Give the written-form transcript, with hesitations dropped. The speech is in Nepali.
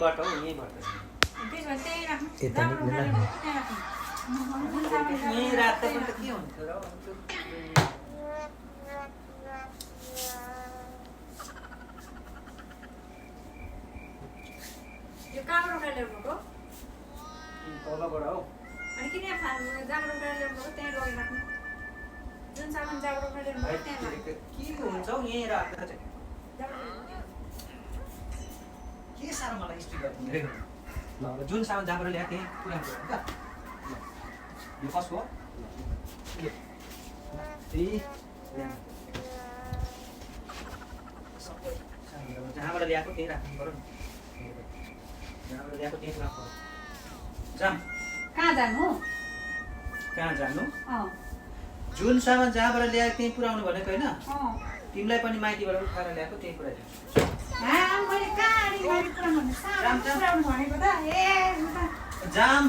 यहीँबाट हो यहीँबाट यहीँ राख्दा पनि त के हुन्थ्यो र यो कहाँबाट उठाएर ल्याउनु भएको तलबाट हौ अनि किन जहाँबाट उठाएर ल्याउनु भएको त्यहीँ लगेर राख्नु जुन सामान जहाँबाट उठाएर ल्याउनु भएको त्यहाँ राख्नु के हुन्छ हौ यहीँ राख्दा चाहिँ के साह्रो मलाई स्ट्रिक गर्नु ल जुन सामान जहाँबाट ल्याएको त्यहीँ पुऱ्याउनु नि त यो कसको हो जहाँबाट ल्याएको त्यही राख्नु पर्यो नि जहाँबाट ल्याएको त्यही राख्नु पर्यो जाम कहाँ जानु कहाँ जानु जुन सामान जहाँबाट ल्याएको त्यहीँ पुऱ्याउनु भनेको होइन तिमीलाई पनि माइतीबाट उठाएर ल्याएको त्यहीँ पुऱ्याइदिन्छु जाम